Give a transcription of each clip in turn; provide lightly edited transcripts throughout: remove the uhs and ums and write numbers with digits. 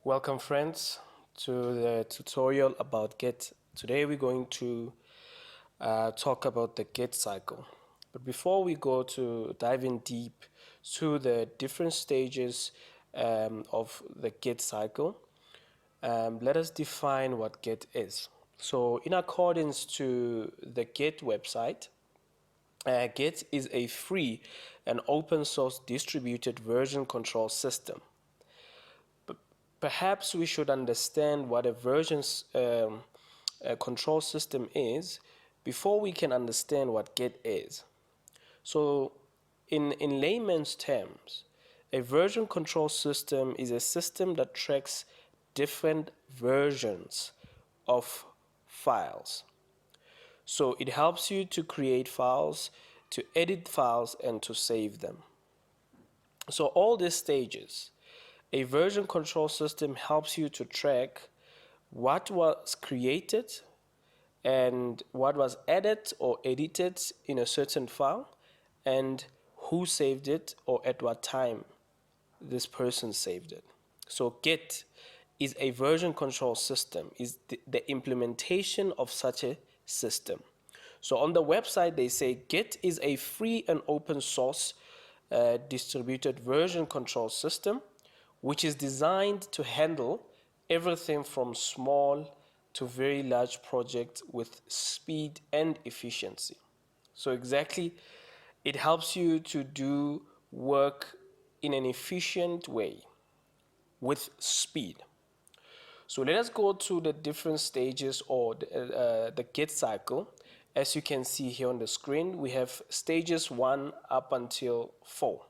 Welcome friends to the tutorial about Git. Today we're going to talk about the Git cycle. But before we go to dive in deep to the different stages of the Git cycle, let us define what Git is. So in accordance to the Git website, Git is a free and open source distributed version control system. Perhaps we should understand what a version control system is before we can understand what Git is. So in layman's terms, a version control system is a system that tracks different versions of files. So it helps you to create files, to edit files, and to save them. So all these stages, a version control system helps you to track what was created and what was added or edited in a certain file and who saved it or at what time this person saved it. So Git is a version control system, is the implementation of such a system. So on the website they say Git is a free and open source distributed version control system which is designed to handle everything from small to very large projects with speed and efficiency. So exactly, it helps you to do work in an efficient way with speed. So let us go to the different stages or the Git cycle. As you can see here on the screen, we have stages 1 up until 4.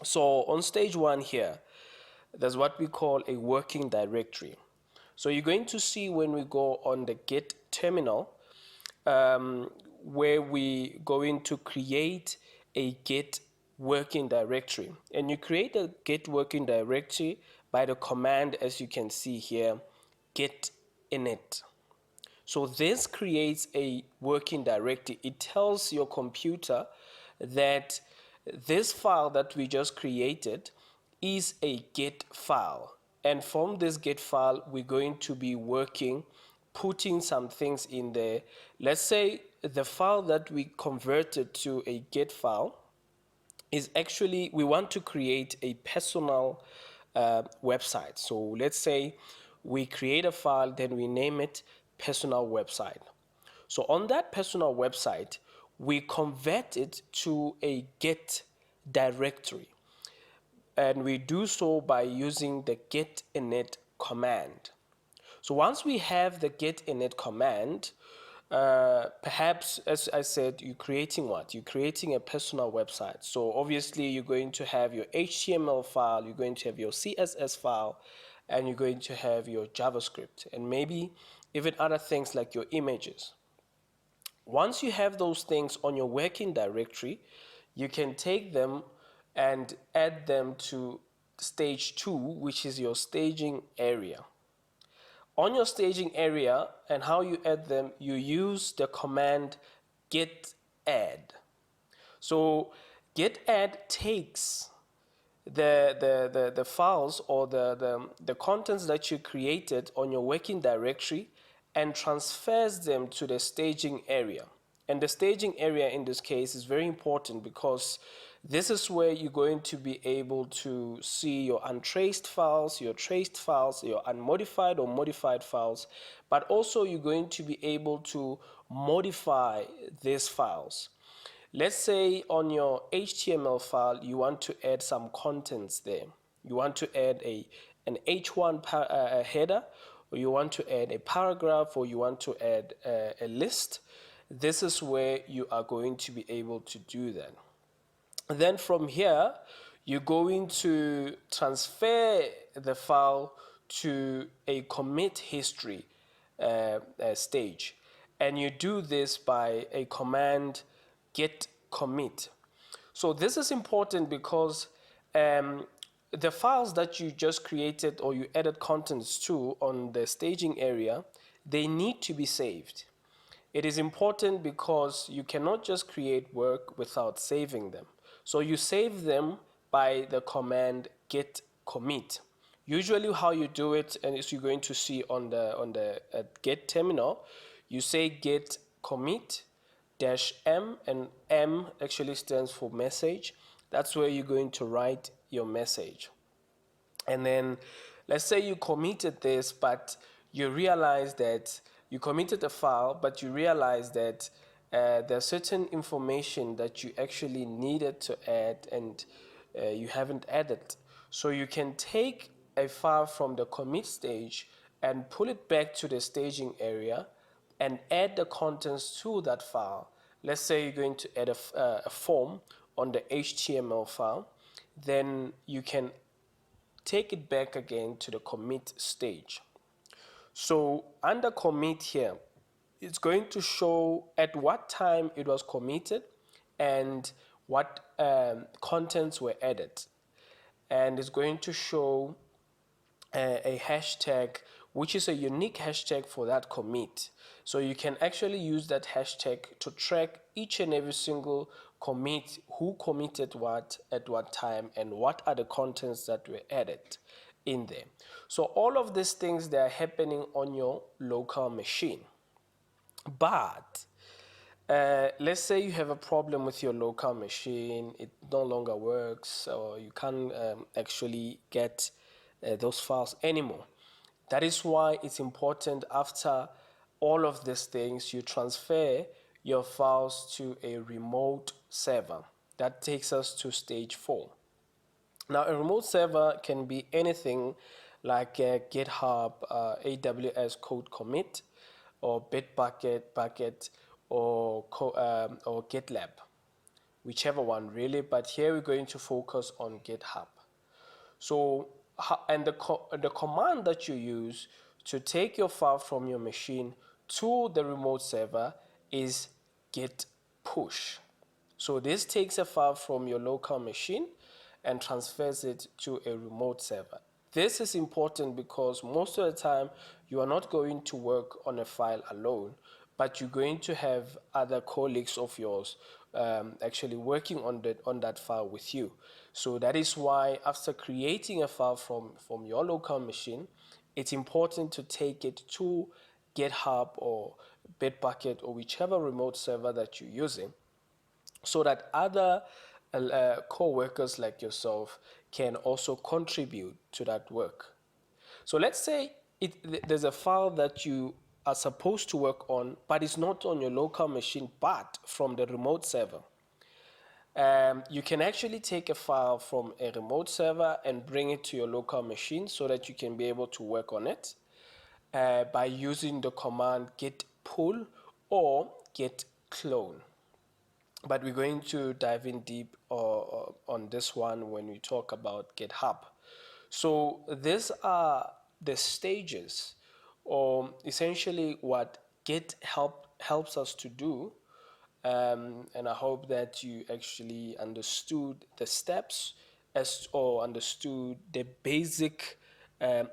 So on stage 1 here, there's what we call a working directory. So you're going to see when we go on the Git terminal where we going to create a Git working directory. And you create a Git working directory by the command, as you can see here, git init. So this creates a working directory. It tells your computer that this file that we just created is a Git file. And from this Git file, we're going to be working, putting some things in there. Let's say the file that we converted to a Git file is actually, we want to create a personal website. So let's say we create a file, then we name it personal website. So on that personal website, we convert it to a Git directory. And we do so by using the git init command. So once we have the git init command, perhaps, as I said, you're creating what? You're creating a personal website. So obviously you're going to have your HTML file, you're going to have your CSS file, and you're going to have your JavaScript, and maybe even other things like your images. Once you have those things on your working directory, you can take them and add them to stage 2, which is your staging area. On your staging area, and how you add them, you use the command git add. So git add takes the files or the contents that you created on your working directory and transfers them to the staging area. And the staging area in this case is very important because this is where you're going to be able to see your untraced files, your traced files, your unmodified or modified files, but also you're going to be able to modify these files. Let's say on your HTML file, you want to add some contents there. You want to add an H1 header, or you want to add a paragraph, or you want to add a list. This is where you are going to be able to do that. Then from here, you're going to transfer the file to a commit history stage. And you do this by a command git commit. So this is important because the files that you just created or you added contents to on the staging area, they need to be saved. It is important because you cannot just create work without saving them. So you save them by the command git commit. Usually how you do it, and as you're going to see on the Git terminal, you say git commit dash m, and m actually stands for message. That's where you're going to write your message. And then let's say you committed this, but you realize that you committed a file, but you realize that there's certain information that you actually needed to add, and you haven't added. So you can take a file from the commit stage and pull it back to the staging area and add the contents to that file. Let's say you're going to add a form on the HTML file, then you can take it back again to the commit stage. So under commit here, it's going to show at what time it was committed and what contents were added. And it's going to show a hashtag, which is a unique hashtag for that commit. So you can actually use that hashtag to track each and every single commit, who committed what at what time, and what are the contents that were added in there. So all of these things, they are happening on your local machine. But let's say you have a problem with your local machine, it no longer works, or you can't actually get those files anymore. That is why it's important, after all of these things, you transfer your files to a remote server. That takes us to stage 4. Now, a remote server can be anything like GitHub, AWS Code Commit, or Bitbucket, or GitLab, whichever one really. But here we're going to focus on GitHub. So, and the command that you use to take your file from your machine to the remote server is git push. So this takes a file from your local machine and transfers it to a remote server. This is important because most of the time you are not going to work on a file alone, but you're going to have other colleagues of yours actually working on that file with you. So that is why, after creating a file from your local machine, it's important to take it to GitHub or Bitbucket or whichever remote server that you're using, so that other co-workers like yourself can also contribute to that work. So let's say there's a file that you are supposed to work on, but it's not on your local machine, but from the remote server. You can actually take a file from a remote server and bring it to your local machine so that you can be able to work on it by using the command git pull or git clone. But we're going to dive in deep on this one when we talk about GitHub. So these are the stages, or essentially what Git helps us to do. And I hope that you actually understood the steps or understood the basic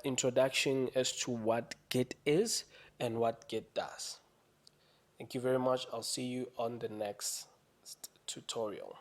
introduction as to what Git is and what Git does. Thank you very much. I'll see you on the next tutorial.